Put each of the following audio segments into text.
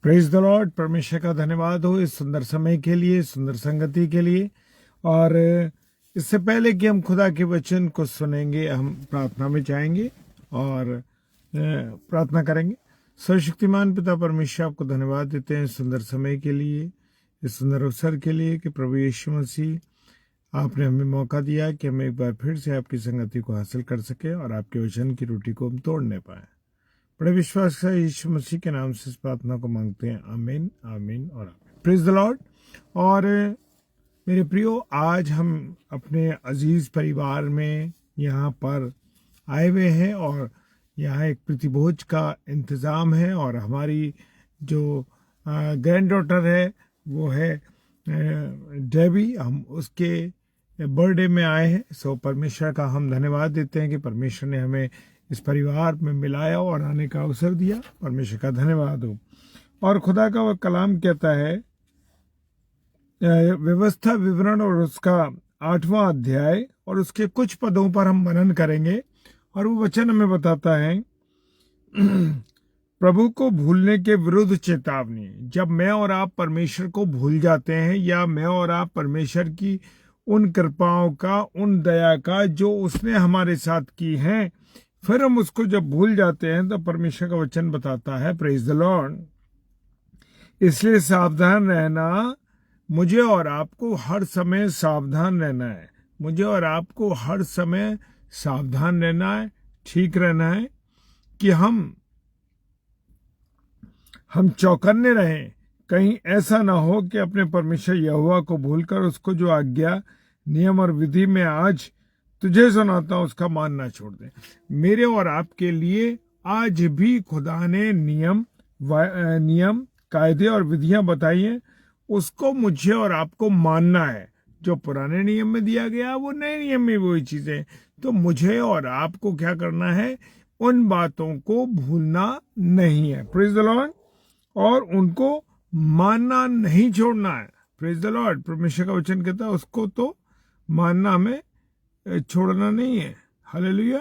Praise the Lord. परमेश्वर का धन्यवाद हो इस सुंदर समय के लिए, सुंदर संगति के लिए। और इससे पहले कि हम खुदा के वचन को सुनेंगे, हम प्रार्थना में जाएंगे और प्रार्थना करेंगे। सर्वशक्तिमान पिता परमेश्वर, आपको धन्यवाद देते हैं इस सुंदर समय के लिए, इस सुंदर अवसर के लिए कि प्रभु यीशु मसीह आपने हमें मौका दिया कि हम एक बार फिर से आपकी संगति को हासिल कर सके और आपके वचन की रोटी को हम तोड़ने पाए। बड़े विश्वास से यीशु मसीह के नाम से इस प्रार्थना को मांगते हैं, आमीन, आमीन और आमीन। Praise the Lord. और मेरे प्रियो, आज हम अपने अजीज परिवार में यहाँ पर आए हुए हैं और यहाँ एक प्रतिभोज का इंतज़ाम है। और हमारी जो ग्रैंड डॉटर है वो है डेबी, हम उसके बर्थडे में आए हैं। सो परमेश्वर का हम धन्यवाद देते हैं कि परमेश्वर ने हमें इस परिवार में मिलाया और आने का अवसर दिया। परमेश्वर का धन्यवाद हो। और खुदा का वह कलाम कहता है, व्यवस्था विवरण और उसका 8वां अध्याय और उसके कुछ पदों पर हम मनन करेंगे। और वो वचन हमें बताता है, प्रभु को भूलने के विरुद्ध चेतावनी। जब मैं और आप परमेश्वर को भूल जाते हैं, या मैं और आप परमेश्वर की उन कृपाओं का, उन दया का जो उसने हमारे साथ की है, फिर हम उसको जब भूल जाते हैं, तो परमेश्वर का वचन बताता है, प्रेज द लॉर्ड, इसलिए सावधान रहना। मुझे और आपको हर समय सावधान रहना है। मुझे और आपको हर समय सावधान रहना है, ठीक रहना है कि हम चौकन्ने रहें। कहीं ऐसा ना हो कि अपने परमेश्वर यहोवा को भूलकर उसको जो आज्ञा, नियम और विधि में आज तुझे सुनाता हूं उसका मानना छोड़ दे। मेरे और आपके लिए आज भी खुदा ने नियम, कायदे और विधियां बताई हैं, उसको मुझे और आपको मानना है। जो पुराने नियम में दिया गया वो नए नियम में वही चीजें। तो मुझे और आपको क्या करना है, उन बातों को भूलना नहीं है, प्रेज द लॉर्ड, और उनको मानना नहीं छोड़ना है, प्रेज द लॉर्ड। परमेश्वर का वचन कहता है उसको तो मानना हमें छोड़ना नहीं है, हालेलुया।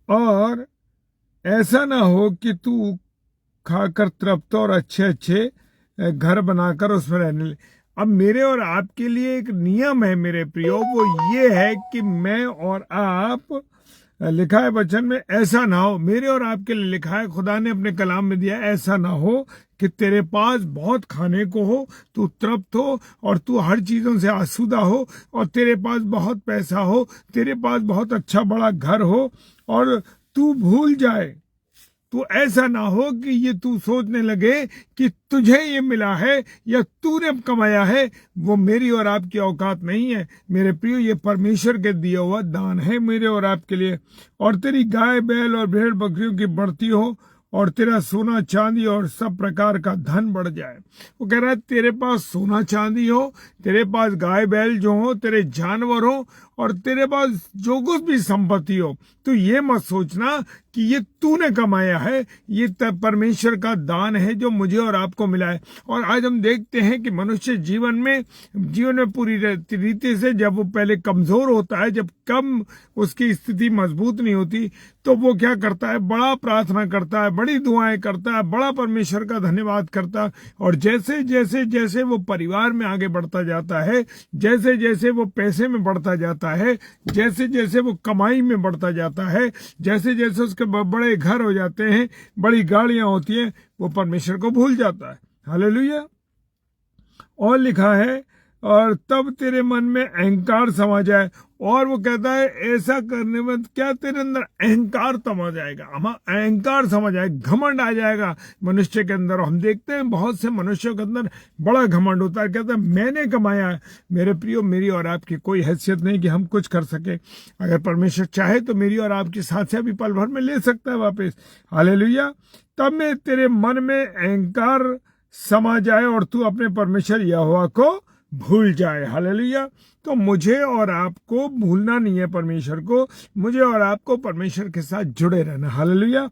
और ऐसा ना हो कि तू खाकर तृप्त और अच्छे अच्छे घर बनाकर उसमें रहने ले। अब मेरे और आपके लिए एक नियम है मेरे प्रियो, वो ये है कि मैं और आप, लिखा है वचन में, ऐसा ना हो, मेरे और आपके लिए लिखा है, खुदा ने अपने कलाम में दिया, ऐसा ना हो कि तेरे पास बहुत खाने को हो, तू तृप्त हो और तू हर चीजों से आसूदा हो, और तेरे पास बहुत पैसा हो, तेरे पास बहुत अच्छा बड़ा घर हो, और तू भूल जाए। तो ऐसा ना हो कि ये तू सोचने लगे कि तुझे ये मिला है या तूने कमाया है, वो मेरी और आपकी औकात नहीं है मेरे प्रियो। ये परमेश्वर के दिया हुआ दान है मेरे और आपके लिए। और तेरी गाय बैल और भेड़ बकरियों की बढ़ती हो, और तेरा सोना चांदी और सब प्रकार का धन बढ़ जाए। वो कह रहा है तेरे पास सोना चांदी हो, तेरे पास गाय बैल जो हो, तेरे जानवर हो, और तेरे पास जो कुछ भी संपत्ति हो, तो ये मत सोचना कि ये तूने कमाया है, ये परमेश्वर का दान है जो मुझे और आपको मिला है। और आज हम देखते हैं कि मनुष्य जीवन में पूरी रीति से, जब वो पहले कमजोर होता है, जब कम उसकी स्थिति मजबूत नहीं होती, तो वो क्या करता है, बड़ा प्रार्थना करता है, बड़ी दुआएं करता है, बड़ा परमेश्वर का धन्यवाद करता है। और जैसे जैसे जैसे वो परिवार में आगे बढ़ता जाता है, जैसे जैसे वो पैसे में बढ़ता जाता है, जैसे जैसे वो कमाई में बढ़ता जाता है, जैसे जैसे उसके बड़े घर हो जाते हैं, बड़ी गाड़ियां होती हैं, वो परमेश्वर को भूल जाता है, हालेलुया। और लिखा है, और तब तेरे मन में अहंकार समा जाए। और वो कहता है ऐसा करने में क्या तेरे अंदर अहंकार समा जाएगा, अहंकार समा जाएगा, घमंड आ जाएगा मनुष्य के अंदर। हम देखते हैं बहुत से मनुष्यों के अंदर बड़ा घमंड होता है, कहता है मैंने कमाया है। मेरे प्रियो, मेरी और आपकी कोई हैसियत नहीं कि हम कुछ कर सके। अगर परमेश्वर चाहे तो मेरी और आपकी सांसें भी पल भर में ले सकता है वापस, हालेलुया। तब में तेरे मन में अहंकार समा जाए और तू अपने परमेश्वर यहोवा को भूल जाए, हालेलुया। तो मुझे और आपको भूलना नहीं है परमेश्वर को, मुझे और आपको परमेश्वर के साथ जुड़े रहना, हालेलुया,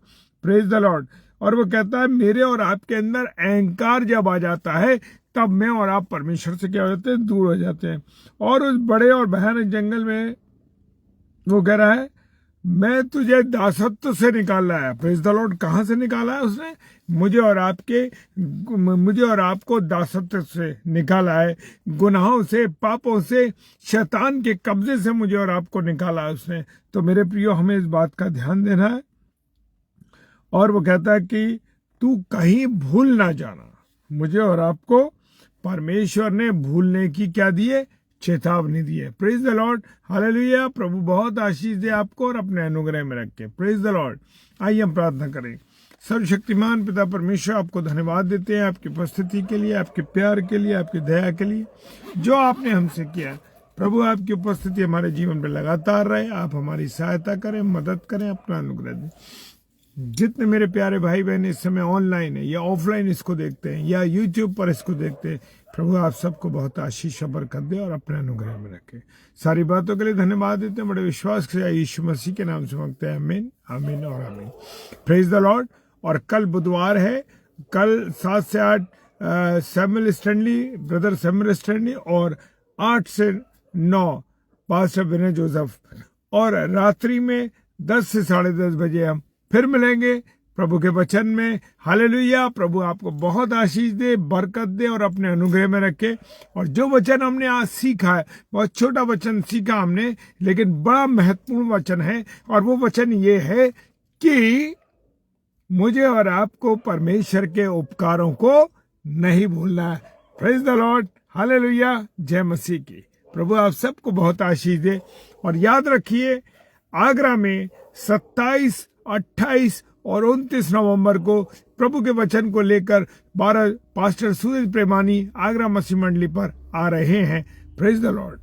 प्रेज द लॉर्ड। और वो कहता है मेरे और आपके अंदर अहंकार जब आ जाता है, तब मैं और आप परमेश्वर से क्या हो जाते हैं, दूर हो जाते हैं। और उस बड़े और भयानक जंगल में वो कह रहा है, मैं तुझे दासत्व से निकाला है। Praise the Lord. कहां से निकाला है उसने? मुझे और आपको दासत्व से निकाला है, गुनाहों से, पापों से, शैतान के कब्जे से मुझे और आपको निकाला है उसने। तो मेरे प्रियो, हमें इस बात का ध्यान देना है। और वो कहता है कि तू कहीं भूल ना जाना। मुझे और आपको परमेश्वर ने भूलने की क्या दी है? चेतावनी दी है। Praise the lord, hallelujah. प्रभु बहुत आशीष दे आपको और अपने अनुग्रह में रखे। Praise the lord. आइए हम प्रार्थना करें। सर्वशक्तिमान पिता परमेश्वर, आपको धन्यवाद देते हैं आपकी उपस्थिति के लिए, आपके प्यार के लिए, आपकी दया के लिए, जो आपने हमसे किया। प्रभु, आपकी उपस्थिति हमारे जीवन में लगातार रहे। आप हमारी सहायता करें, मदद करें, अपना अनुग्रह दें। जितने मेरे प्यारे भाई बहन इस समय ऑनलाइन है या ऑफलाइन इसको देखते हैं या यूट्यूब पर इसको देखते हैं, प्रभु आप सबको बहुत आशीष और बरकत दे और अपने अनुग्रह में रखे। सारी बातों के लिए धन्यवाद देते हैं। बड़े विश्वास से यीशु मसीह के नाम से मांगते हैं। आमीन, आमीन और आमीन। Praise the Lord. और कल बुधवार है। कल 7 से 8 Samuel Stanley, brother Samuel Stanley, और 8 से 9 पास्टर विनय जोसेफ। और रात्रि में 10 से 10:30 बजे हम फिर मिलेंगे प्रभु के वचन में। हालेलुया। प्रभु आपको बहुत आशीष दे, बरकत दे और अपने अनुग्रह में रखे। और जो वचन हमने आज सीखा है, बहुत छोटा वचन सीखा हमने, लेकिन बड़ा महत्वपूर्ण वचन है। और वो वचन ये है कि मुझे और आपको परमेश्वर के उपकारों को नहीं भूलना है। Praise the lord, hallelujah. जय मसीह की। प्रभु आप सबको बहुत आशीष दे। और याद रखिए, आगरा में 27, 28 और 29 नवंबर को प्रभु के वचन को लेकर 12 पास्टर सूरज प्रेमानी आगरा मसीह मंडली पर आ रहे हैं। Praise the Lord.